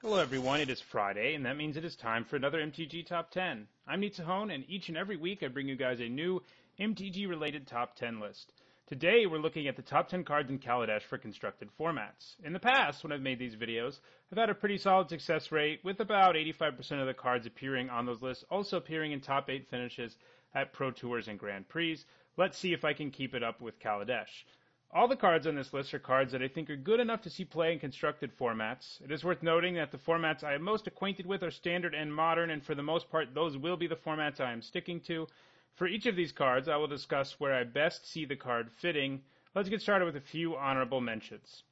Hello everyone, it is Friday, and that means it is time for another MTG Top 10. I'm Nitsahone, and each and every week I bring you guys a new MTG-related Top 10 list. Today we're looking at the top 10 cards in Kaladesh for constructed formats. In the past, when I've made these videos, I've had a pretty solid success rate, with about 85% of the cards appearing on those lists, also appearing in top 8 finishes at Pro Tours and Grand Prix. Let's see if I can keep it up with Kaladesh. All the cards on this list are cards that I think are good enough to see play in constructed formats. It is worth noting that the formats I am most acquainted with are Standard and Modern, and for the most part, those will be the formats I am sticking to. For each of these cards, I will discuss where I best see the card fitting. Let's get started with a few honorable mentions.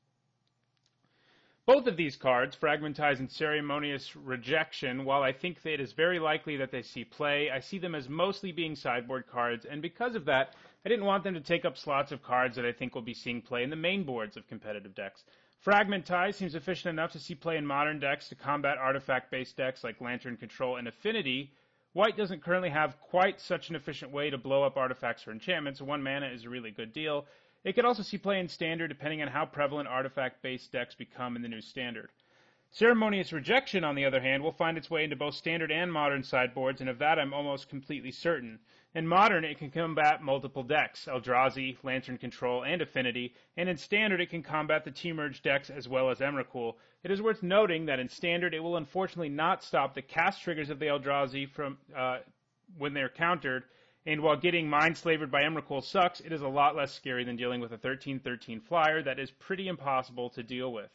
Both of these cards, Fragmentize and Ceremonious Rejection, while I think that it is very likely that they see play, I see them as mostly being sideboard cards, and because of that, I didn't want them to take up slots of cards that I think will be seeing play in the main boards of competitive decks. Fragmentize seems efficient enough to see play in modern decks to combat artifact-based decks like Lantern Control and Affinity. White doesn't currently have quite such an efficient way to blow up artifacts or enchantments, so 1 mana is a really good deal. It could also see play in Standard depending on how prevalent artifact-based decks become in the new Standard. Ceremonious Rejection, on the other hand, will find its way into both Standard and Modern sideboards, and of that I'm almost completely certain. In Modern, it can combat multiple decks, Eldrazi, Lantern Control, and Affinity, and in Standard it can combat the T-Merge decks as well as Emrakul. It is worth noting that in Standard it will unfortunately not stop the cast triggers of the Eldrazi from when they're countered, and while getting mind-slavered by Emrakul sucks, it is a lot less scary than dealing with a 13/13 flyer that is pretty impossible to deal with.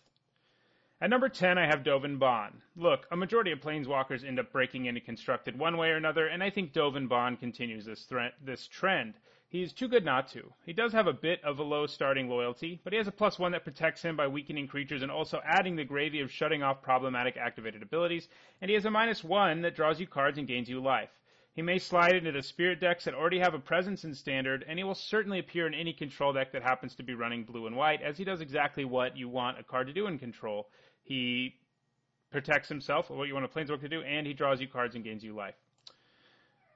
At number 10, I have Dovin Baan. Look, a majority of Planeswalkers end up breaking into Constructed one way or another, and I think Dovin Baan continues this trend. He is too good not to. He does have a bit of a low starting loyalty, but he has a +1 that protects him by weakening creatures and also adding the gravy of shutting off problematic activated abilities, and he has a -1 that draws you cards and gains you life. He may slide into the Spirit decks that already have a presence in Standard, and he will certainly appear in any control deck that happens to be running blue and white, as he does exactly what you want a card to do in control. He protects himself, or what you want a Planeswalker to do, and he draws you cards and gains you life.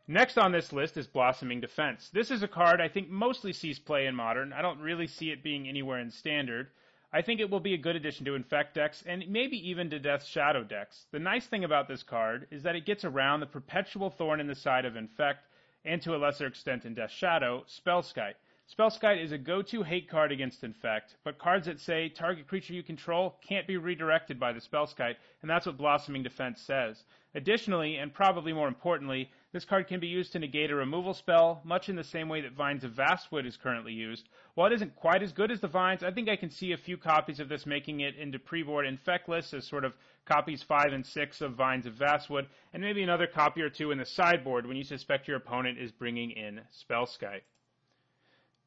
Next on this list is Blossoming Defense. This is a card I think mostly sees play in Modern. I don't really see it being anywhere in Standard. I think it will be a good addition to Infect decks, and maybe even to Death Shadow decks. The nice thing about this card is that it gets around the perpetual thorn in the side of Infect, and to a lesser extent in Death Shadow, Spellskite. Spellskite is a go-to hate card against Infect, but cards that say target creature you control can't be redirected by the Spellskite, and that's what Blossoming Defense says. Additionally, and probably more importantly, this card can be used to negate a removal spell, much in the same way that Vines of Vastwood is currently used. While it isn't quite as good as the Vines, I think I can see a few copies of this making it into pre-board Infect lists as sort of copies 5 and 6 of Vines of Vastwood, and maybe another copy or two in the sideboard when you suspect your opponent is bringing in Spellskite.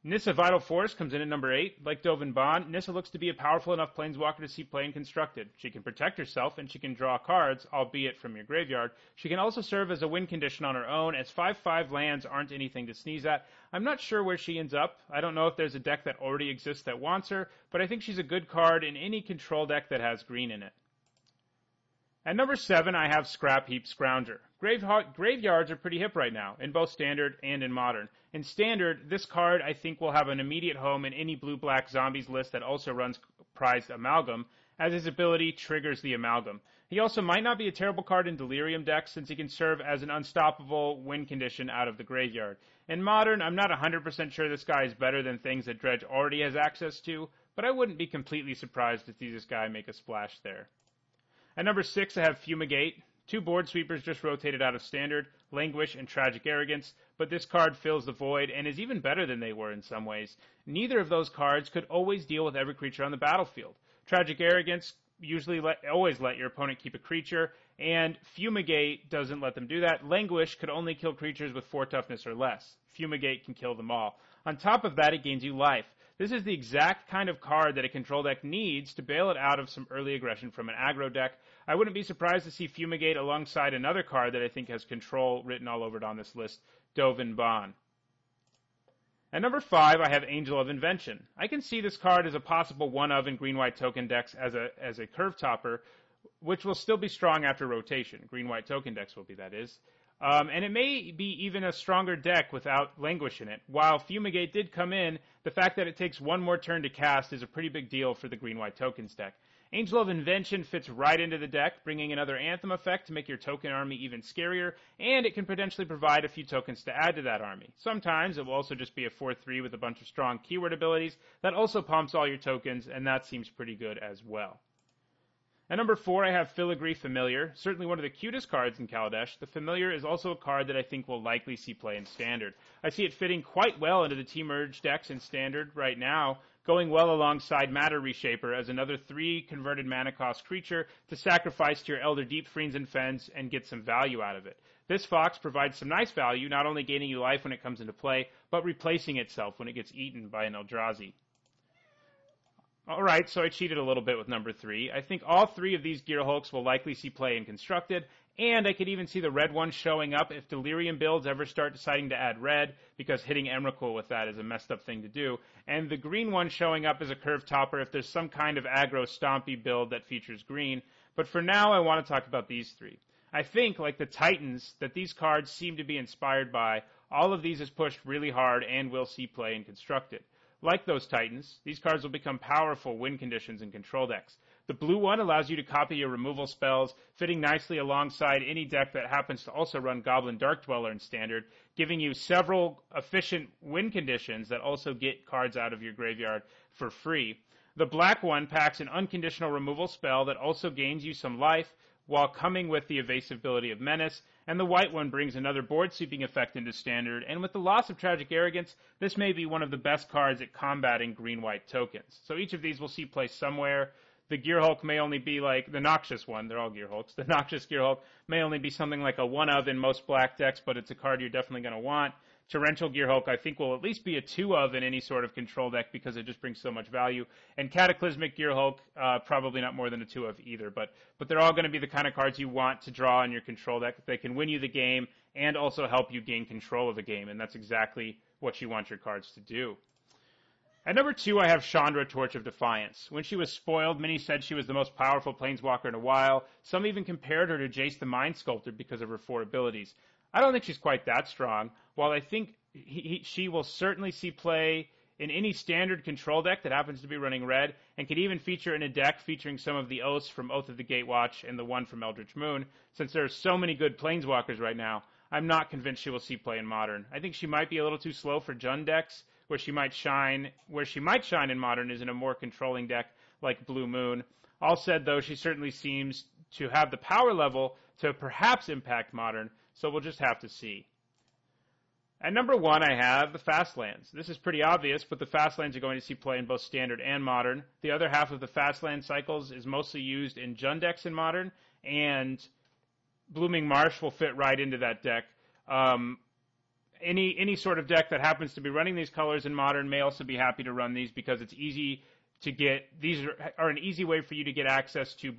Nissa Vital Force comes in at number 8. Like Dovin Baan, Nissa looks to be a powerful enough Planeswalker to see play in Constructed. She can protect herself, and she can draw cards, albeit from your graveyard. She can also serve as a win condition on her own, as 5/5 lands aren't anything to sneeze at. I'm not sure where she ends up. I don't know if there's a deck that already exists that wants her, but I think she's a good card in any control deck that has green in it. At number 7, I have Scrap Heap Scrounger. Graveyards are pretty hip right now, in both Standard and in Modern. In Standard, this card I think will have an immediate home in any blue-black zombies list that also runs prized Amalgam, as his ability triggers the Amalgam. He also might not be a terrible card in Delirium decks, since he can serve as an unstoppable win condition out of the graveyard. In Modern, I'm not 100% sure this guy is better than things that Dredge already has access to, but I wouldn't be completely surprised to see this guy make a splash there. At number 6, I have Fumigate. 2 board sweepers just rotated out of Standard, Languish and Tragic Arrogance, but this card fills the void and is even better than they were in some ways. Neither of those cards could always deal with every creature on the battlefield. Tragic Arrogance usually always let your opponent keep a creature, and Fumigate doesn't let them do that. Languish could only kill creatures with 4 toughness or less. Fumigate can kill them all. On top of that, it gains you life. This is the exact kind of card that a control deck needs to bail it out of some early aggression from an aggro deck. I wouldn't be surprised to see Fumigate alongside another card that I think has control written all over it on this list, Dovin Baan. At number 5, I have Angel of Invention. I can see this card as a possible one-of in green-white token decks as a curve topper, which will still be strong after rotation. Green-white token decks will be, that is. And it may be even a stronger deck without Languish in it. While Fumigate did come in, the fact that it takes one more turn to cast is a pretty big deal for the green-white tokens deck. Angel of Invention fits right into the deck, bringing another Anthem effect to make your token army even scarier, and it can potentially provide a few tokens to add to that army. Sometimes it will also just be a 4/3 with a bunch of strong keyword abilities that also pumps all your tokens, and that seems pretty good as well. At number 4, I have Filigree Familiar, certainly one of the cutest cards in Kaladesh. The Familiar is also a card that I think will likely see play in Standard. I see it fitting quite well into the T-Merge decks in Standard right now, going well alongside Matter Reshaper as another 3 converted mana cost creature to sacrifice to your Elder Deep, Fiends, and Fens and get some value out of it. This Fox provides some nice value, not only gaining you life when it comes into play, but replacing itself when it gets eaten by an Eldrazi. Alright, so I cheated a little bit with number 3. I think all 3 of these Gear Hulks will likely see play in Constructed, and I could even see the red one showing up if Delirium builds ever start deciding to add red, because hitting Emrakul with that is a messed up thing to do, and the green one showing up as a curve topper if there's some kind of aggro stompy build that features green. But for now, I want to talk about these 3. I think, like the Titans, that these cards seem to be inspired by. All of these is pushed really hard and will see play in Constructed. Like those Titans, these cards will become powerful win conditions in control decks. The blue one allows you to copy your removal spells, fitting nicely alongside any deck that happens to also run Goblin Dark Dweller in Standard, giving you several efficient win conditions that also get cards out of your graveyard for free. The black one packs an unconditional removal spell that also gains you some life, while coming with the evasibility of Menace, and the white one brings another board sweeping effect into Standard, and with the loss of Tragic Arrogance, this may be one of the best cards at combating green-white tokens. So each of these will see play somewhere. The Gear Hulk may only be like the Noxious one, they're all Gear Hulks. The Noxious Gear Hulk may only be something like a 1-of in most black decks, but it's a card you're definitely going to want. Torrential Gear Hulk, I think, will at least be a 2-of in any sort of control deck because it just brings so much value. And Cataclysmic Gear Hulk, probably not more than a 2-of either. But they're all going to be the kind of cards you want to draw in your control deck. They can win you the game and also help you gain control of the game. And that's exactly what you want your cards to do. At number 2, I have Chandra, Torch of Defiance. When she was spoiled, many said she was the most powerful Planeswalker in a while. Some even compared her to Jace the Mind Sculptor because of her 4 abilities. I don't think she's quite that strong. While I think she will certainly see play in any standard control deck that happens to be running red, and could even feature in a deck featuring some of the oaths from Oath of the Gatewatch and the one from Eldritch Moon, since there are so many good Planeswalkers right now, I'm not convinced she will see play in Modern. I think she might be a little too slow for Jund decks, where she might shine in Modern is in a more controlling deck like Blue Moon. All said, though, she certainly seems to have the power level to perhaps impact Modern, so we'll just have to see. At number 1, I have the Fastlands. This is pretty obvious, but the Fastlands are going to see play in both Standard and Modern. The other half of the Fastland cycles is mostly used in Jund decks in Modern, and Blooming Marsh will fit right into that deck. Any sort of deck that happens to be running these colors in Modern may also be happy to run these because it's easy to get. These are an easy way for you to get access to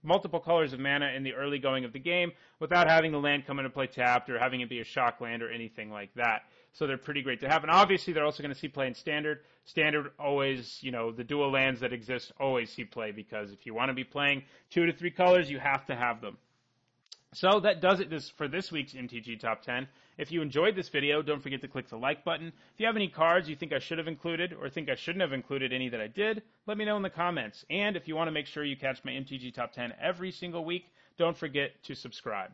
multiple colors of mana in the early going of the game without having the land come into play tapped or having it be a shock land or anything like that. So they're pretty great to have. And obviously they're also going to see play in Standard. Standard always, the dual lands that exist always see play because if you want to be playing 2 to 3 colors, you have to have them. So that does it for this week's MTG Top 10. If you enjoyed this video, don't forget to click the like button. If you have any cards you think I should have included or think I shouldn't have included any that I did, let me know in the comments. And if you want to make sure you catch my MTG Top 10 every single week, don't forget to subscribe.